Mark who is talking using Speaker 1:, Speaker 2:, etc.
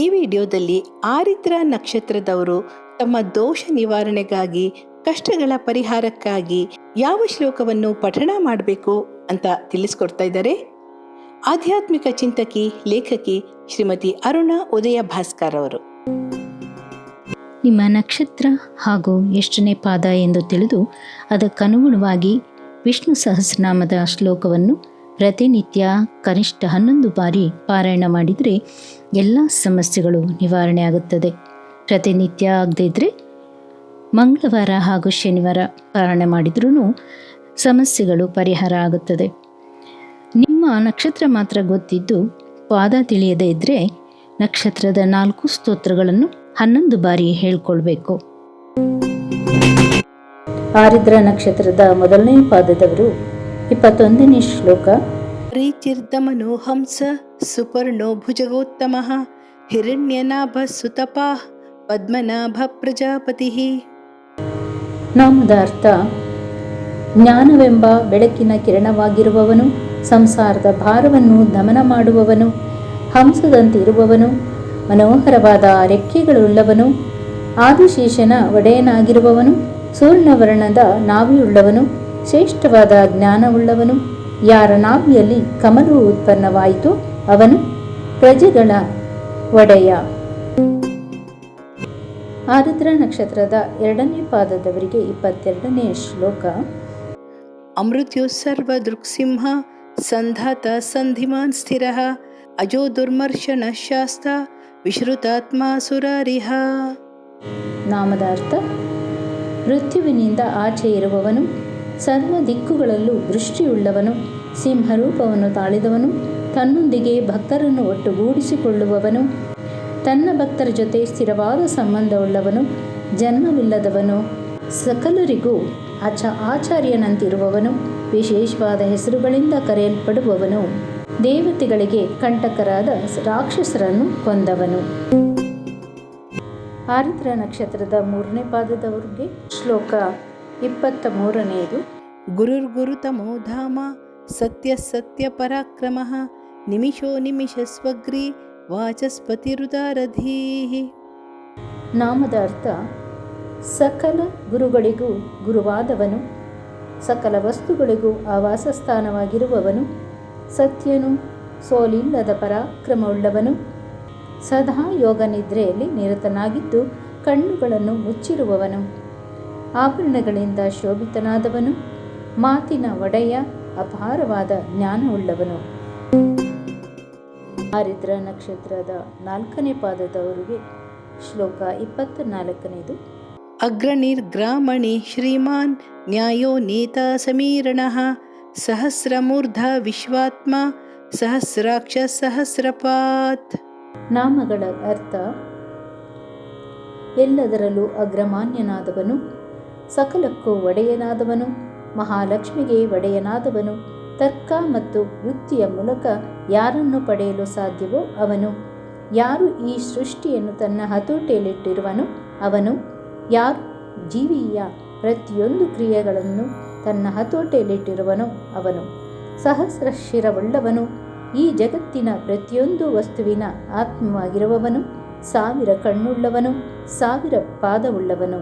Speaker 1: ಈ ವಿಡಿಯೋದಲ್ಲಿ ಆರಿದ್ರ ನಕ್ಷತ್ರದವರು ತಮ್ಮ ದೋಷ ನಿವಾರಣೆಗಾಗಿ, ಕಷ್ಟಗಳ ಪರಿಹಾರಕ್ಕಾಗಿ ಯಾವ ಶ್ಲೋಕವನ್ನು ಪಠಣ ಮಾಡಬೇಕು ಅಂತ ತಿಳಿಸ್ಕೊಡ್ತಾ ಇದ್ದಾರೆ ಆಧ್ಯಾತ್ಮಿಕ ಚಿಂತಕಿ, ಲೇಖಕಿ ಶ್ರೀಮತಿ ಅರುಣಾ ಉದಯ ಭಾಸ್ಕರ್ ಅವರು.
Speaker 2: ನಿಮ್ಮ ನಕ್ಷತ್ರ ಹಾಗೂ ಎಷ್ಟನೇ ಪಾದ ಎಂದು ತಿಳಿದು ಅದಕ್ಕನುಗುಣವಾಗಿ ವಿಷ್ಣು ಸಹಸ್ರನಾಮದ ಶ್ಲೋಕವನ್ನು ಪ್ರತಿನಿತ್ಯ ಕನಿಷ್ಠ 11 ಬಾರಿ ಪಾರಾಯಣ ಮಾಡಿದರೆ ಎಲ್ಲ ಸಮಸ್ಯೆಗಳು ನಿವಾರಣೆ ಆಗುತ್ತದೆ. ಪ್ರತಿನಿತ್ಯ ಆಗದೇ ಇದ್ದರೆ ಮಂಗಳವಾರ ಹಾಗೂ ಶನಿವಾರ ಪಾರಾಯಣ ಮಾಡಿದ್ರೂ ಸಮಸ್ಯೆಗಳು ಪರಿಹಾರ ಆಗುತ್ತದೆ. ನಿಮ್ಮ ನಕ್ಷತ್ರ ಮಾತ್ರ ಗೊತ್ತಿದ್ದು ಪಾದ ತಿಳಿಯದೇ ಇದ್ದರೆ ನಕ್ಷತ್ರದ 4 ಸ್ತೋತ್ರಗಳನ್ನು 11 ಬಾರಿ ಹೇಳ್ಕೊಳ್ಬೇಕು. ಆರಿದ್ರ ನಕ್ಷತ್ರದ ಮೊದಲನೇ ಪಾದದವರು 21ನೇ ಶ್ಲೋಕ.
Speaker 1: ಪ್ರೀಚಿರ್ದಮನೋ ಹಂಸ ಸುಪರ್ಣೋ ಭುಜಗೋತ್ತಮಃ ಹಿರಣ್ಯನಾಭ ಸುತಪಾ ಪದ್ಮನಾಭ ಪ್ರಜಾಪತಿ.
Speaker 2: ನಾಮದ ಅರ್ಥ: ಜ್ಞಾನವೆಂಬ ಬೆಳಕಿನ ಕಿರಣವಾಗಿರುವವನು, ಸಂಸಾರದ ಭಾರವನ್ನು ದಮನ ಮಾಡುವವನು, ಹಂಸದಂತೆ ಇರುವವನು, ಮನೋಹರವಾದ ರೆಕ್ಕೆಗಳುಳ್ಳವನು, ಆದಿಶೇಷನ ಒಡೆಯನಾಗಿರುವವನು, ಸುವರ್ಣವರ್ಣದ ನಾಭಿಯುಳ್ಳವನು, ಶ್ರೇಷ್ಠವಾದ ಜ್ಞಾನವುಳ್ಳವನು. ಯಾರ ನಾಭಿಯಲ್ಲಿ ಕಮಲವು ಉತ್ಪನ್ನವಾಯಿತು ಅವನು ಪ್ರಜೆಗಳ ಒಡೆಯ. ಆರಿದ್ರ ನಕ್ಷತ್ರದ 2ನೇ ಪಾದದವರಿಗೆ 22ನೇ ಶ್ಲೋಕ.
Speaker 1: ಅಮೃತ್ಯು ಸರ್ವ ದೃಕ್ಸಿಂಹ ಸಂಧಾತ ಸಂಧಿಮಾನ್ ಸ್ಥಿರಃ ಅಜೋ ದುರ್ಮರ್ಶನ ಶಾಸ್ತ ವಿಶ್ರುತಾತ್ಮ ಸುರಾರಿಹ.
Speaker 2: ನಾಮದ ಅರ್ಥ: ಮೃತ್ಯುವಿನಿಂದ ಆಚೆ ಇರುವವನು, ಸರ್ವ ದಿಕ್ಕುಗಳಲ್ಲೂ ದೃಷ್ಟಿಯುಳ್ಳವನು, ಸಿಂಹರೂಪವನ್ನು ತಾಳಿದವನು, ತನ್ನೊಂದಿಗೆ ಭಕ್ತರನ್ನು ಒಟ್ಟುಗೂಡಿಸಿಕೊಳ್ಳುವವನು, ತನ್ನ ಭಕ್ತರ ಜೊತೆ ಸ್ಥಿರವಾದ ಸಂಬಂಧವುಳ್ಳವನು, ಜನ್ಮವಿಲ್ಲದವನು, ಸಕಲರಿಗೂ ಆಚಾರ್ಯನಂತಿರುವವನು, ವಿಶೇಷವಾದ ಹೆಸರುಗಳಿಂದ ಕರೆಯಲ್ಪಡುವವನು, ದೇವತೆಗಳಿಗೆ ಕಂಟಕರಾದ ರಾಕ್ಷಸರನ್ನು ಕೊಂದವನು. ಆರಿದ್ರ ನಕ್ಷತ್ರದ 3ನೇ ಪಾದದವರಿಗೆ ಶ್ಲೋಕ 23ನೇದು.
Speaker 1: ಗುರುರ್ಗುರುತಮೋ ಧಾಮ ಸತ್ಯ ಸತ್ಯ ಪರಾಕ್ರಮಃ ನಿಮಿಷೋ ನಿಮಿಷ ಸ್ವಗ್ರಿ ವಾಚಸ್ಪತಿರುದಾರಧೀಹಿ.
Speaker 2: ನಾಮದ ಅರ್ಥ: ಸಕಲ ಗುರುಗಳಿಗೂ ಗುರುವಾದವನು, ಸಕಲ ವಸ್ತುಗಳಿಗೂ ಆವಾಸ ಸ್ಥಾನವಾಗಿರುವವನು, ಸತ್ಯನು, ಸೋಲಿಲ್ಲದ ಪರಾಕ್ರಮವುಳ್ಳವನು, ಸದಾ ಯೋಗ ನಿದ್ರೆಯಲ್ಲಿ ನಿರತನಾಗಿದ್ದು ಕಣ್ಣುಗಳನ್ನು ಮುಚ್ಚಿರುವವನು, ಆಭರಣಗಳಿಂದ ಶೋಭಿತನಾದವನು, ಮಾತಿನ ಒಡೆಯ, ಅಪಾರವಾದ ಜ್ಞಾನವುಳ್ಳವನು. ಆರಿದ್ರ ನಕ್ಷತ್ರದ 4ನೇ ಪಾದದವರಿಗೆ ಶ್ಲೋಕ 24ನೇದು.
Speaker 1: ಅಗ್ರನಿರ್ಗ್ರಾಮಣಿ ಶ್ರೀಮಾನ್ ನ್ಯಾಯೋ ನೇತಾ ಸಮೀರಣಃ ಸಹಸ್ರಮೂರ್ಧ ವಿಶ್ವಾತ್ಮ ಸಹಸ್ರಾಕ್ಷ ಸಹಸ್ರಪಾತ್.
Speaker 2: ನಾಮಗಳ ಅರ್ಥ: ಎಲ್ಲದರಲ್ಲೂ ಅಗ್ರಮಾನ್ಯನಾದವನು, ಸಕಲಕ್ಕೂ ಒಡೆಯನಾದವನು, ಮಹಾಲಕ್ಷ್ಮಿಗೆ ಒಡೆಯನಾದವನು, ತರ್ಕ ಮತ್ತು ಯುಕ್ತಿಯ ಮೂಲಕ ಯಾರನ್ನು ಪಡೆಯಲು ಸಾಧ್ಯವೋ ಅವನು, ಯಾರು ಈ ಸೃಷ್ಟಿಯನ್ನು ತನ್ನ ಹತೋಟಿಯಲ್ಲಿಟ್ಟಿರುವನು ಅವನು, ಯಾರು ಜೀವಿಯ ಪ್ರತಿಯೊಂದು ಕ್ರಿಯೆಗಳನ್ನು ತನ್ನ ಹತೋಟಿಯಲ್ಲಿಟ್ಟಿರುವನೋ ಅವನು, ಸಹಸ್ರ ಶಿರವುಳ್ಳವನು, ಈ ಜಗತ್ತಿನ ಪ್ರತಿಯೊಂದು ವಸ್ತುವಿನ ಆತ್ಮವಾಗಿರುವವನು, 1000 ಕಣ್ಣುಳ್ಳವನು, 1000 ಪಾದವುಳ್ಳವನು.